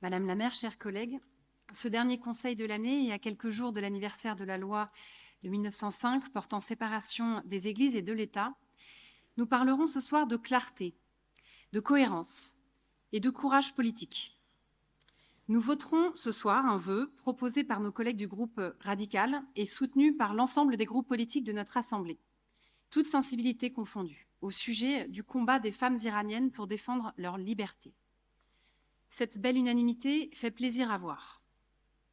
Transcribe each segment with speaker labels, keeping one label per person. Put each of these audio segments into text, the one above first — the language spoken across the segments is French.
Speaker 1: Madame la maire, chers collègues, ce dernier conseil de l'année et à quelques jours de l'anniversaire de la loi de 1905 portant séparation des églises et de l'État, nous parlerons ce soir de clarté, de cohérence et de courage politique. Nous voterons ce soir un vœu proposé par nos collègues du groupe radical et soutenu par l'ensemble des groupes politiques de notre Assemblée, toutes sensibilités confondues, au sujet du combat des femmes iraniennes pour défendre leur liberté. Cette belle unanimité fait plaisir à voir.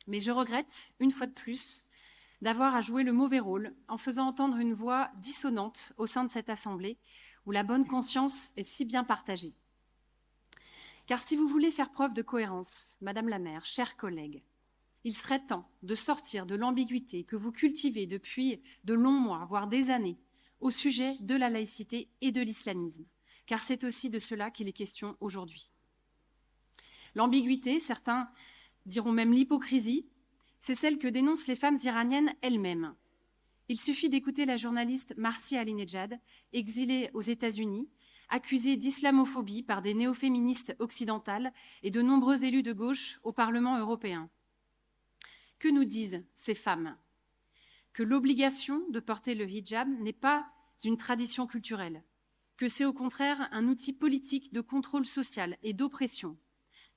Speaker 1: Mais je regrette, une fois de plus, d'avoir à jouer le mauvais rôle en faisant entendre une voix dissonante au sein de cette Assemblée où la bonne conscience est si bien partagée. Car si vous voulez faire preuve de cohérence, Madame la maire, chers collègues, il serait temps de sortir de l'ambiguïté que vous cultivez depuis de longs mois, voire des années, au sujet de la laïcité et de l'islamisme, car c'est aussi de cela qu'il est question aujourd'hui. L'ambiguïté, certains diront même l'hypocrisie, c'est celle que dénoncent les femmes iraniennes elles-mêmes. Il suffit d'écouter la journaliste Marcia Alinejad, exilée aux États-Unis, accusée d'islamophobie par des néo-féministes occidentales et de nombreux élus de gauche au Parlement européen. Que nous disent ces femmes? Que l'obligation de porter le hijab n'est pas une tradition culturelle, que c'est au contraire un outil politique de contrôle social et d'oppression.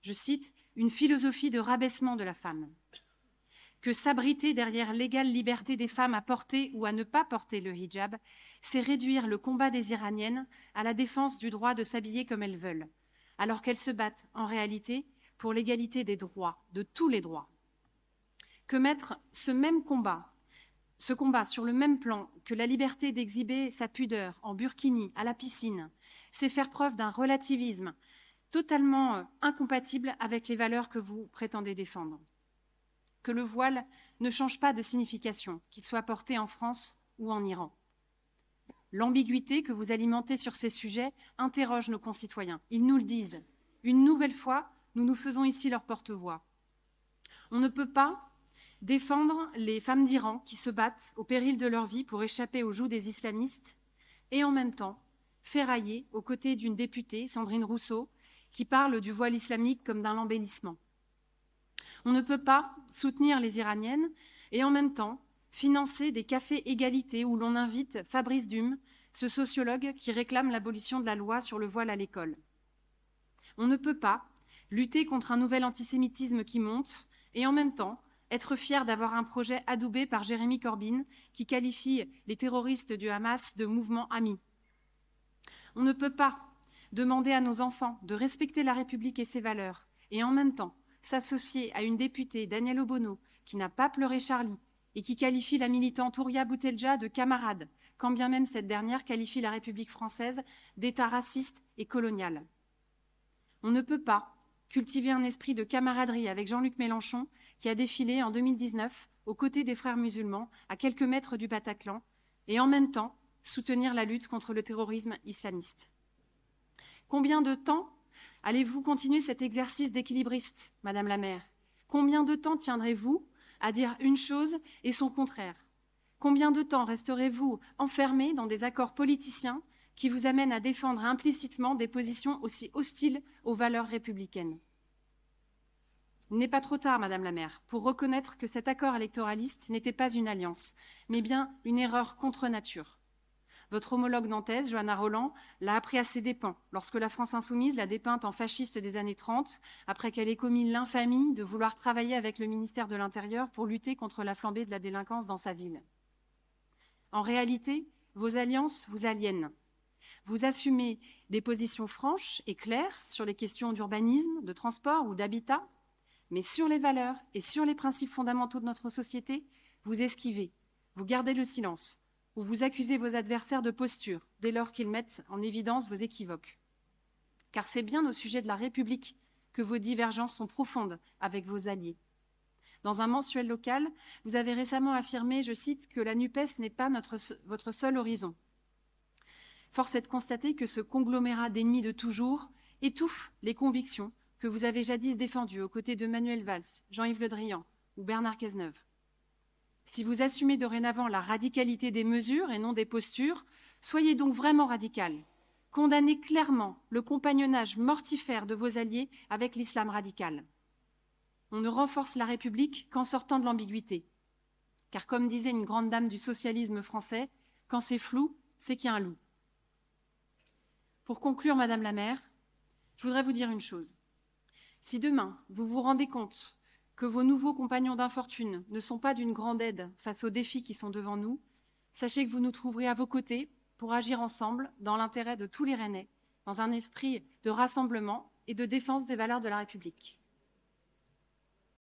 Speaker 1: Je cite, une philosophie de rabaissement de la femme. Que s'abriter derrière l'égale liberté des femmes à porter ou à ne pas porter le hijab, c'est réduire le combat des Iraniennes à la défense du droit de s'habiller comme elles veulent, alors qu'elles se battent en réalité pour l'égalité des droits, de tous les droits. Que mettre ce combat sur le même plan que la liberté d'exhiber sa pudeur en burkini à la piscine, c'est faire preuve d'un relativisme totalement incompatible avec les valeurs que vous prétendez défendre. Que le voile ne change pas de signification, qu'il soit porté en France ou en Iran. L'ambiguïté que vous alimentez sur ces sujets interroge nos concitoyens. Ils nous le disent. Une nouvelle fois, nous nous faisons ici leur porte-voix. On ne peut pas défendre les femmes d'Iran qui se battent au péril de leur vie pour échapper aux jougs des islamistes et en même temps ferrailler aux côtés d'une députée, Sandrine Rousseau, qui parle du voile islamique comme d'un embellissement. On ne peut pas soutenir les Iraniennes et en même temps financer des cafés égalité où l'on invite Fabrice Dume, ce sociologue qui réclame l'abolition de la loi sur le voile à l'école. On ne peut pas lutter contre un nouvel antisémitisme qui monte et en même temps être fier d'avoir un projet adoubé par Jérémy Corbyn qui qualifie les terroristes du Hamas de mouvement ami. On ne peut pas demander à nos enfants de respecter la République et ses valeurs, et en même temps s'associer à une députée, Danielle Obono, qui n'a pas pleuré Charlie, et qui qualifie la militante Ouria Boutelja de camarade, quand bien même cette dernière qualifie la République française d'État raciste et colonial. On ne peut pas cultiver un esprit de camaraderie avec Jean-Luc Mélenchon, qui a défilé en 2019 aux côtés des frères musulmans, à quelques mètres du Bataclan, et en même temps soutenir la lutte contre le terrorisme islamiste. Combien de temps allez-vous continuer cet exercice d'équilibriste, Madame la maire? Combien de temps tiendrez-vous à dire une chose et son contraire? Combien de temps resterez-vous enfermés dans des accords politiciens qui vous amènent à défendre implicitement des positions aussi hostiles aux valeurs républicaines? Il n'est pas trop tard, Madame la maire, pour reconnaître que cet accord électoraliste n'était pas une alliance, mais bien une erreur contre nature. Votre homologue nantaise, Johanna Rolland, l'a appris à ses dépens, lorsque la France insoumise l'a dépeinte en fasciste des années 30, après qu'elle ait commis l'infamie de vouloir travailler avec le ministère de l'Intérieur pour lutter contre la flambée de la délinquance dans sa ville. En réalité, vos alliances vous aliènent. Vous assumez des positions franches et claires sur les questions d'urbanisme, de transport ou d'habitat, mais sur les valeurs et sur les principes fondamentaux de notre société, vous esquivez, vous gardez le silence, ou vous accusez vos adversaires de posture dès lors qu'ils mettent en évidence vos équivoques. Car c'est bien au sujet de la République que vos divergences sont profondes avec vos alliés. Dans un mensuel local, vous avez récemment affirmé, je cite, que la NUPES n'est pas votre seul horizon. Force est de constater que ce conglomérat d'ennemis de toujours étouffe les convictions que vous avez jadis défendues aux côtés de Manuel Valls, Jean-Yves Le Drian ou Bernard Cazeneuve. Si vous assumez dorénavant la radicalité des mesures et non des postures, soyez donc vraiment radical. Condamnez clairement le compagnonnage mortifère de vos alliés avec l'islam radical. on ne renforce la République qu'en sortant de l'ambiguïté. Car comme disait une grande dame du socialisme français, quand c'est flou, c'est qu'il y a un loup. Pour conclure, Madame la maire, je voudrais vous dire une chose. Si demain, vous vous rendez compte que vos nouveaux compagnons d'infortune ne sont pas d'une grande aide face aux défis qui sont devant nous, sachez que vous nous trouverez à vos côtés pour agir ensemble dans l'intérêt de tous les Rennais, dans un esprit de rassemblement et de défense des valeurs de la République.